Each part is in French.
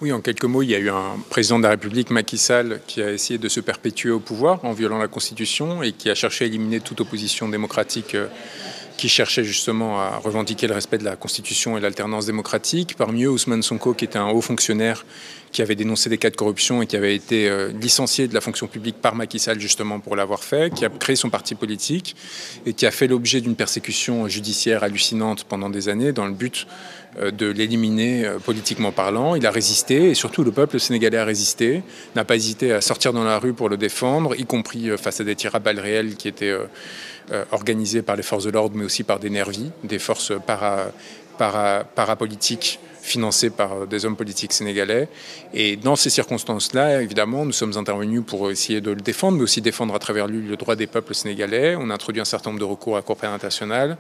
Oui, en quelques mots, il y a eu un président de la République, Macky Sall, qui a essayé de se perpétuer au pouvoir en violant la Constitution et qui a cherché à éliminer toute opposition démocratique qui cherchait justement à revendiquer le respect de la Constitution et l'alternance démocratique. Parmi eux, Ousmane Sonko, qui était un haut fonctionnaire qui avait dénoncé des cas de corruption et qui avait été licencié de la fonction publique par Macky Sall justement pour l'avoir fait, qui a créé son parti politique et qui a fait l'objet d'une persécution judiciaire hallucinante pendant des années dans le but de l'éliminer politiquement parlant. Il a résisté et surtout le peuple sénégalais a résisté, n'a pas hésité à sortir dans la rue pour le défendre, y compris face à des tirs à balles réelles qui étaient organisés par les forces de l'ordre mais aussi par des nervis, des forces parapolitiques financées par des hommes politiques sénégalais. Et dans ces circonstances-là, évidemment, nous sommes intervenus pour essayer de le défendre, mais aussi défendre à travers lui le droit des peuples sénégalais. On a introduit un certain nombre de recours à la Cour pénale internationale.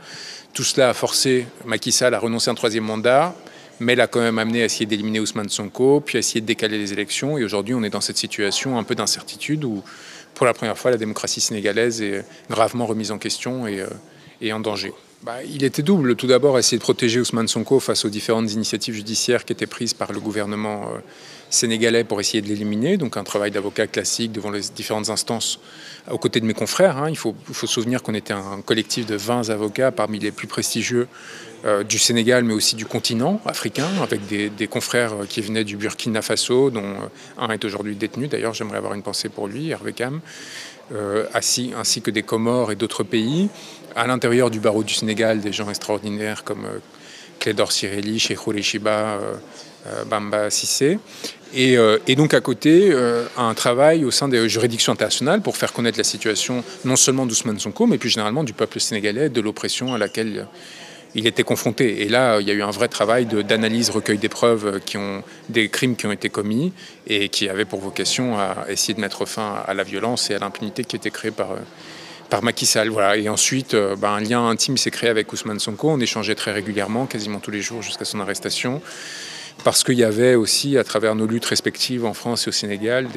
Tout cela a forcé Macky Sall à renoncer à un troisième mandat, mais l'a quand même amené à essayer d'éliminer Ousmane Sonko, puis à essayer de décaler les élections. Et aujourd'hui, on est dans cette situation un peu d'incertitude où, pour la première fois, la démocratie sénégalaise est gravement remise en question et en danger. Il était double. Tout d'abord, essayer de protéger Ousmane Sonko face aux différentes initiatives judiciaires qui étaient prises par le gouvernement sénégalais pour essayer de l'éliminer. Donc un travail d'avocat classique devant les différentes instances aux côtés de mes confrères. Il faut se souvenir qu'on était un collectif de 20 avocats parmi les plus prestigieux du Sénégal, mais aussi du continent africain, avec des confrères qui venaient du Burkina Faso, dont un est aujourd'hui détenu. D'ailleurs, j'aimerais avoir une pensée pour lui, Hervé Cam. Ainsi que des Comores et d'autres pays. À l'intérieur du barreau du Sénégal, des gens extraordinaires comme Clédor Cirelli, Cheikhou Chiba, Bamba Cissé. Et donc à côté, un travail au sein des juridictions internationales pour faire connaître la situation non seulement d'Ousmane Sonko, mais plus généralement du peuple sénégalais, de l'oppression à laquelle il était confronté. Et là, il y a eu un vrai travail d'analyse, recueil des preuves des crimes qui ont été commis et qui avaient pour vocation à essayer de mettre fin à la violence et à l'impunité qui était créée par Macky Sall. Voilà. Et ensuite, un lien intime s'est créé avec Ousmane Sonko. On échangeait très régulièrement, quasiment tous les jours jusqu'à son arrestation. Parce qu'il y avait aussi, à travers nos luttes respectives en France et au Sénégal,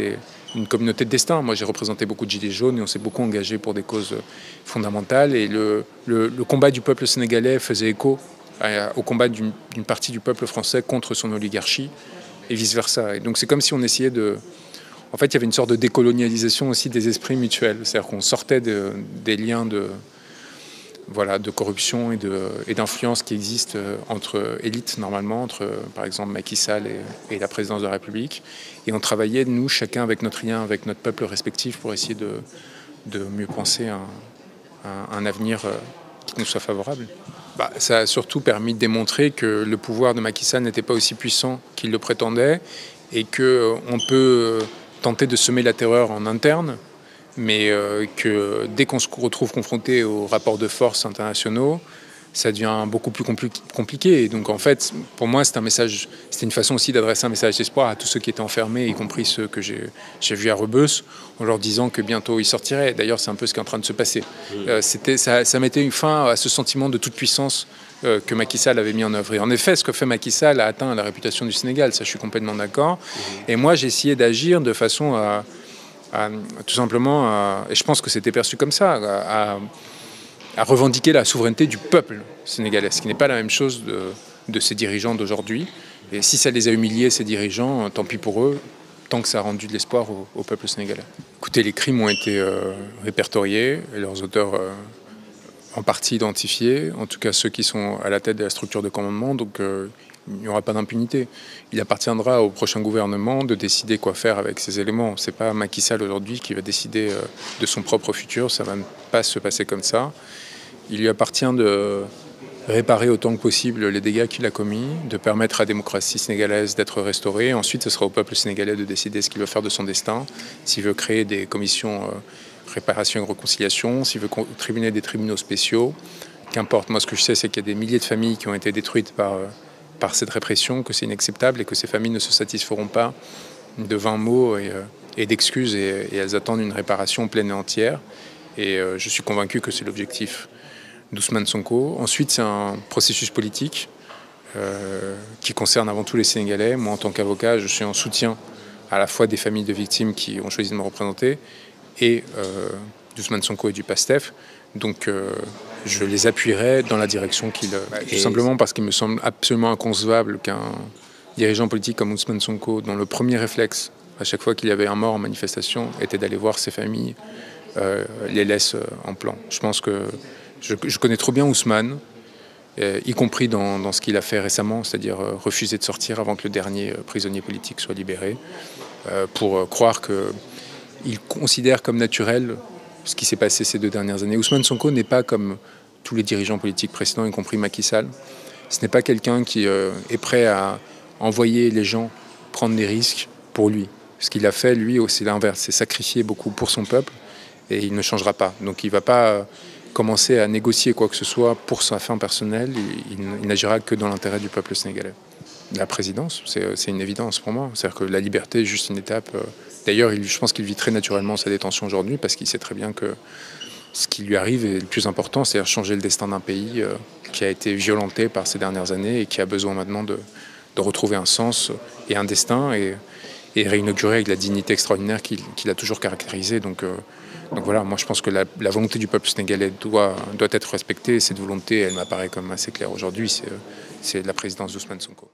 une communauté de destin. Moi, j'ai représenté beaucoup de gilets jaunes et on s'est beaucoup engagé pour des causes fondamentales. Et le combat du peuple sénégalais faisait écho au combat d'une partie du peuple français contre son oligarchie et vice-versa. Et donc c'est comme si on essayait de... En fait, il y avait une sorte de décolonialisation aussi des esprits mutuels. C'est-à-dire qu'on sortait des liens de corruption et d'influence qui existent entre élites, normalement, entre, par exemple, Macky Sall et la présidence de la République. Et on travaillait, nous, chacun avec notre lien, avec notre peuple respectif, pour essayer de mieux penser un avenir qui nous soit favorable. Ça a surtout permis de démontrer que le pouvoir de Macky Sall n'était pas aussi puissant qu'il le prétendait et qu'on peut tenter de semer la terreur en interne, mais que dès qu'on se retrouve confronté aux rapports de force internationaux, ça devient beaucoup plus compliqué. Et donc en fait, pour moi, c'était une façon aussi d'adresser un message d'espoir à tous ceux qui étaient enfermés, y compris ceux que j'ai vus à Rebeuss, en leur disant que bientôt ils sortiraient. D'ailleurs, c'est un peu ce qui est en train de se passer. Ça mettait une fin à ce sentiment de toute puissance que Macky Sall avait mis en œuvre. Et en effet, ce que fait Macky Sall a atteint la réputation du Sénégal, ça je suis complètement d'accord. Et moi, j'ai essayé d'agir de façon à tout simplement, et je pense que c'était perçu comme ça, à revendiquer la souveraineté du peuple sénégalais, ce qui n'est pas la même chose de ces dirigeants d'aujourd'hui. Et si ça les a humiliés, ces dirigeants, tant pis pour eux, tant que ça a rendu de l'espoir au peuple sénégalais. Écoutez, les crimes ont été répertoriés et leurs auteurs en partie identifiés, en tout cas ceux qui sont à la tête de la structure de commandement, donc il n'y aura pas d'impunité. Il appartiendra au prochain gouvernement de décider quoi faire avec ces éléments. Ce n'est pas Macky Sall aujourd'hui qui va décider de son propre futur, ça ne va pas se passer comme ça. Il lui appartient de réparer autant que possible les dégâts qu'il a commis, de permettre à la démocratie sénégalaise d'être restaurée. Ensuite, ce sera au peuple sénégalais de décider ce qu'il veut faire de son destin, s'il veut créer des commissions réparation et réconciliation, s'il veut tribunner des tribunaux spéciaux. Qu'importe, moi ce que je sais, c'est qu'il y a des milliers de familles qui ont été détruites par cette répression, que c'est inacceptable et que ces familles ne se satisferont pas de vains mots et d'excuses et elles attendent une réparation pleine et entière. Et je suis convaincu que c'est l'objectif d'Ousmane Sonko. Ensuite, c'est un processus politique qui concerne avant tout les Sénégalais. Moi, en tant qu'avocat, je suis en soutien à la fois des familles de victimes qui ont choisi de me représenter et d'Ousmane Sonko et du PASTEF. Donc je les appuierai dans la direction qu'ils... tout simplement parce qu'il me semble absolument inconcevable dirigeants politiques comme Ousmane Sonko, dont le premier réflexe, à chaque fois qu'il y avait un mort en manifestation, était d'aller voir ses familles, les laisse en plan. Je pense que je connais trop bien Ousmane, y compris dans ce qu'il a fait récemment, c'est-à-dire refuser de sortir avant que le dernier prisonnier politique soit libéré, pour croire qu'il considère comme naturel ce qui s'est passé ces 2 dernières années. Ousmane Sonko n'est pas comme tous les dirigeants politiques précédents, y compris Macky Sall. Ce n'est pas quelqu'un qui est prêt à envoyer les gens prendre des risques pour lui. Ce qu'il a fait, lui, c'est l'inverse, c'est sacrifier beaucoup pour son peuple et il ne changera pas. Donc il ne va pas commencer à négocier quoi que ce soit pour sa fin personnelle. Il n'agira que dans l'intérêt du peuple sénégalais. La présidence, c'est une évidence pour moi. C'est-à-dire que la liberté est juste une étape. D'ailleurs, je pense qu'il vit très naturellement sa détention aujourd'hui parce qu'il sait très bien que ce qui lui arrive est le plus important, c'est-à-dire changer le destin d'un pays qui a été violenté par ces dernières années et qui a besoin maintenant de retrouver un sens et un destin et réinaugurer avec la dignité extraordinaire qu'il a toujours caractérisée. Donc voilà, moi je pense que la volonté du peuple sénégalais doit être respectée et cette volonté, elle m'apparaît comme assez claire aujourd'hui, c'est la présidence d'Ousmane Sonko.